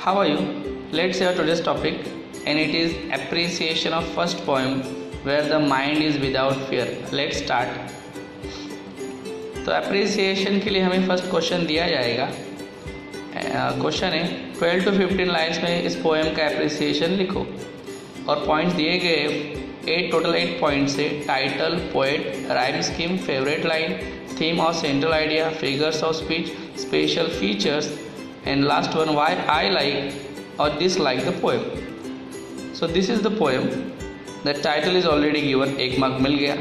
How are you? Let's have today's topic, and it is appreciation of first poem where the mind is without fear. Let's start. तो appreciation के लिए हमें first question दिया जाएगा. Question है 12 to 15 lines में इस poem का अप्रिसिएशन लिखो और पॉइंट्स दिए गए टोटल 8 पॉइंट्स है. Title, poet, rhyme scheme, favourite line, theme और central idea, figures of speech, special features, and last one, why I like or dislike the poem. So this is the poem. The title is already given, 1 mark मिल गया.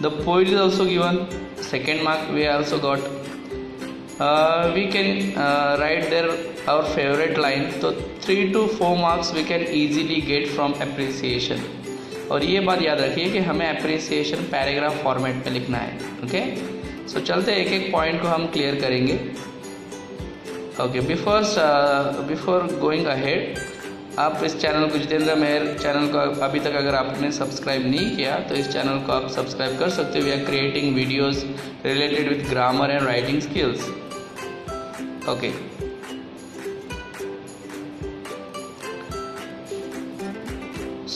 The poet is also given, 2nd mark we also got. We can write there our favorite line. So 3 to 4 marks we can easily get from appreciation. और ये बात याद रखिए कि हमें appreciation paragraph format में लिखना है. ओके, सो चलते एक एक पॉइंट को हम क्लियर करेंगे. ओके, बिफोर गोइंग अहेड, आप इस चैनल को, जितेंद्र मेहर चैनल को अभी तक अगर आपने सब्सक्राइब नहीं किया तो इस चैनल को आप सब्सक्राइब कर सकते हो. We are creating videos related with grammar and writing skills. Okay,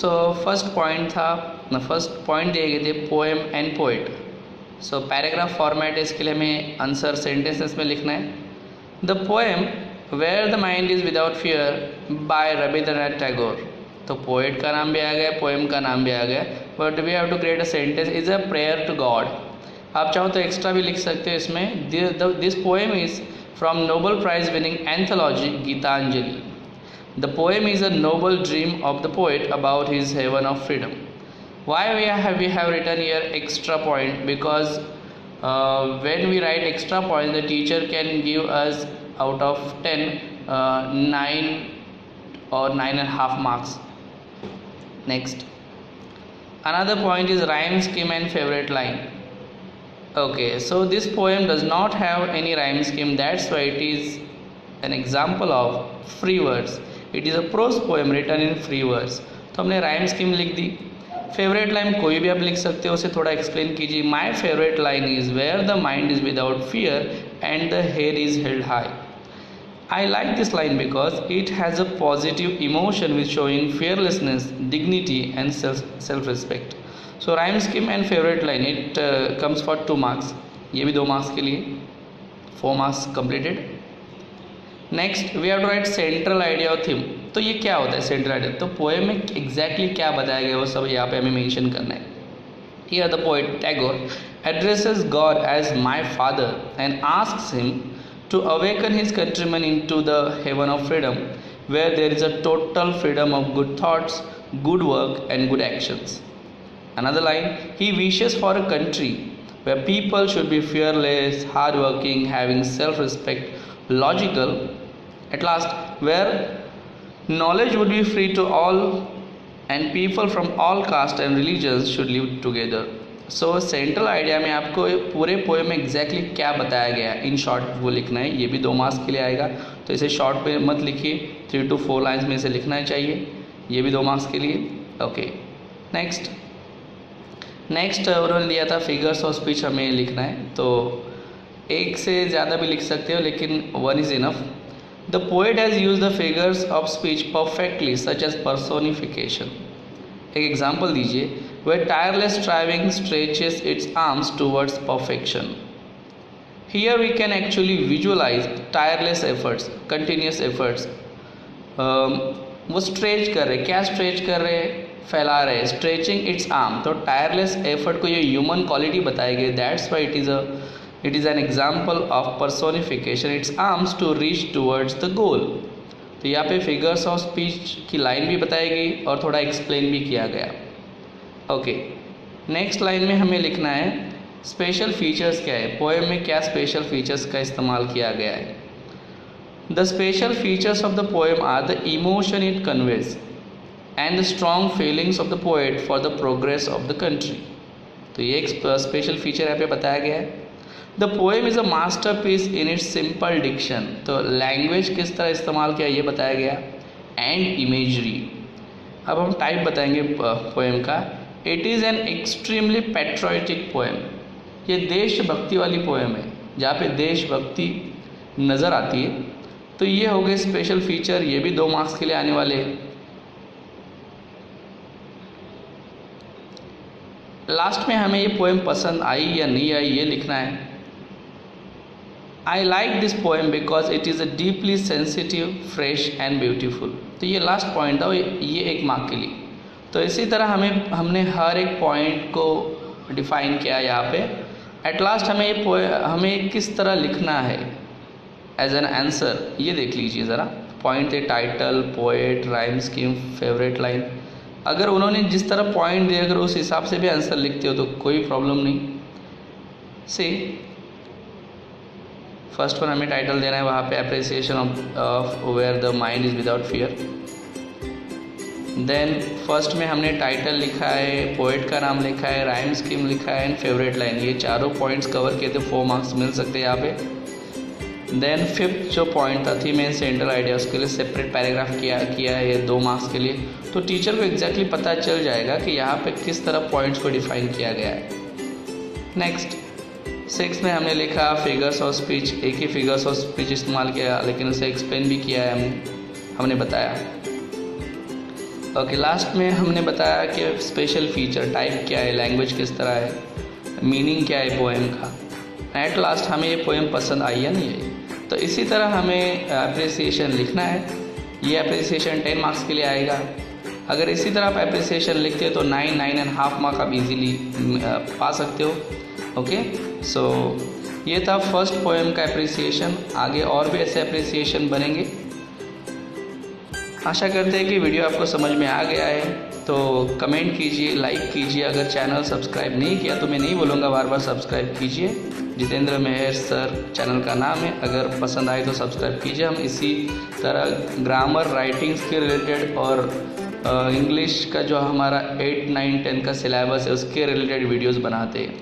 so first point दिए गए थे poem and poet. So paragraph format इसके लिए हमें आंसर सेंटेंसेस में लिखना है. The poem Where the Mind is Without Fear by Rabindranath Tagore. तो पोएट का नाम भी आ गया, पोएम का नाम भी आ गया, but we have to create a sentence is a prayer to God. आप चाहो तो एक्स्ट्रा भी लिख सकते हो इसमें. This poem is from Nobel prize winning anthology Gitanjali. The poem is a noble dream of the poet about his heaven of freedom. Why we have written here extra point? Because when we write extra points, the teacher can give us out of 10 9 or 9.5 marks. Next, another point is rhyme scheme and favorite line. Okay, so this poem does not have any rhyme scheme, that's why it is an example of free words. It is a prose poem written in free words. तो हमने rhyme scheme लिख दी. Favourite line कोई भी आप लिख सकते हो, उसे थोड़ा एक्सप्लेन कीजिए. My favourite line is where the mind is without fear and the hair is held high. I like this line because it has a positive emotion with showing fearlessness, dignity and self respect. So rhyme scheme and favourite line, it comes for 2 marks. ये भी 2 marks के लिए, 4 marks completed. Next we have to write central idea और theme. तो ये क्या होता है सेंट्रल आइडिया? तो पोएम में एग्जैक्टली क्या बताया गया वो सब यहाँ पे हमें मेंशन करना है. Here the poet Tagore addresses God as my father and asks him to awaken his countryman into the heaven of freedom where there is a total freedom of good thoughts, good work and good actions. Another line, he wishes for a country where people should be fearless, hardworking, having self-respect, logical. At last, where knowledge would be free to all and people from all caste and religions should live together. So central idea में आपको पूरे poem में exactly क्या बताया गया है in short वो लिखना है. ये भी 2 मार्क्स के लिए आएगा, तो इसे शॉर्ट पे मत लिखिए, 3 to 4 लाइन्स में इसे लिखना चाहिए. ये भी 2 मार्क्स के लिए. ओके, नेक्स्ट उन्होंने दिया था फिगर्स ऑफ स्पीच हमें लिखना है. तो एक से ज़्यादा भी लिख सकते हो, लेकिन 1 is enough. The poet has use the figures of speech perfectly such as personification. एक एग्जाम्पल दीजिए. Where tireless striving stretches its arms towards perfection. Here we can actually visualise tireless efforts, continuous efforts. वो stretch कर रहे, क्या stretch कर रहे? फैला रहे, स्ट्रेचिंग इट्स आर्म. तो टायरलेस एफर्ट को ये ह्यूमन क्वालिटी बताई गई. That's why it is an example of personification its arms to reach towards the goal. तो यहाँ पे फिगर्स ऑफ स्पीच की लाइन भी बताई गई और थोड़ा एक्सप्लेन भी किया गया. ओके, नेक्स्ट लाइन में हमें लिखना है स्पेशल फीचर्स क्या है, पोएम में क्या स्पेशल फीचर्स का इस्तेमाल किया गया है. The special features of the poem are the emotion it conveys and the strong feelings of the poet for the progress of the country. तो ये एक स्पेशल फीचर यहाँ पे बताया गया है. The poem is a masterpiece in its simple diction. तो language किस तरह इस्तेमाल किया ये बताया गया. And imagery. अब हम टाइप बताएंगे पोएम का. It is an extremely patriotic poem. ये देशभक्ति वाली पोएम है, जहाँ पे देशभक्ति नज़र आती है. तो ये हो गए स्पेशल फीचर, ये भी 2 मार्क्स के लिए आने वाले हैं। लास्ट में हमें ये पोएम पसंद आई या नहीं आई ये लिखना है। आई like this poem because it is a deeply sensitive, fresh and beautiful. तो ये लास्ट पॉइंट था, ये 1 मार्क के लिए। तो इसी तरह हमने हर एक पॉइंट को डिफाइन किया यहाँ पे। एट लास्ट हमें किस तरह लिखना है एज एन आंसर, ये देख लीजिए ज़रा। पॉइंट थे title, poet, rhyme scheme, favourite line. अगर उन्होंने जिस तरह पॉइंट दिए अगर उस हिसाब से भी आंसर लिखते हो तो कोई प्रॉब्लम नहीं। से फर्स्ट वन हमें टाइटल देना है, वहाँ पे appreciation of where the mind is without fear. Then first में हमने टाइटल लिखा है, पोएट का नाम लिखा है, राइम स्कीम लिखा है एंड फेवरेट लाइन। ये चारों पॉइंट्स कवर किए थे, 4 मार्क्स मिल सकते हैं यहाँ पे। देन फिफ्थ जो पॉइंट था, थीम एंड सेंट्रल आइडिया, उसके लिए सेपरेट पैराग्राफ किया है ये 2 मार्क्स के लिए। तो टीचर को एग्जैक्टली पता चल जाएगा कि यहाँ पे किस तरह पॉइंट्स को डिफाइन किया गया है। नेक्स्ट 6 में हमने लिखा फिगर्स ऑफ स्पीच। एक ही फिगर्स ऑफ स्पीच इस्तेमाल किया, लेकिन उसे एक्सप्लेन भी किया है हमने बताया। ओके, लास्ट में हमने बताया कि स्पेशल फीचर टाइप क्या है, लैंग्वेज किस तरह है, मीनिंग क्या है पोएम का। एट लास्ट हमें ये पोएम पसंद आई या नहीं आई। तो इसी तरह हमें अप्रिसिएशन लिखना है। ये अप्रिसिएशन 10 मार्क्स के लिए आएगा। अगर इसी तरह आप अप्रिसिएशन लिखते हो तो 9.5 मार्क आप इजीली पा सकते हो। ओके, सो ये था फर्स्ट पोएम का अप्रिसिएशन। आगे और भी ऐसे अप्रिसिएशन बनेंगे। आशा करते हैं कि वीडियो आपको समझ में आ गया है। तो कमेंट कीजिए, लाइक कीजिए। अगर चैनल सब्सक्राइब नहीं किया तो मैं नहीं बोलूँगा बार बार सब्सक्राइब कीजिए। जितेंद्र मेहर सर चैनल का नाम है। अगर पसंद आए तो सब्सक्राइब कीजिए। हम इसी तरह ग्रामर, राइटिंग्स के रिलेटेड और इंग्लिश का जो हमारा 8, 9, 10 का सिलेबस है उसके रिलेटेड वीडियोस बनाते हैं।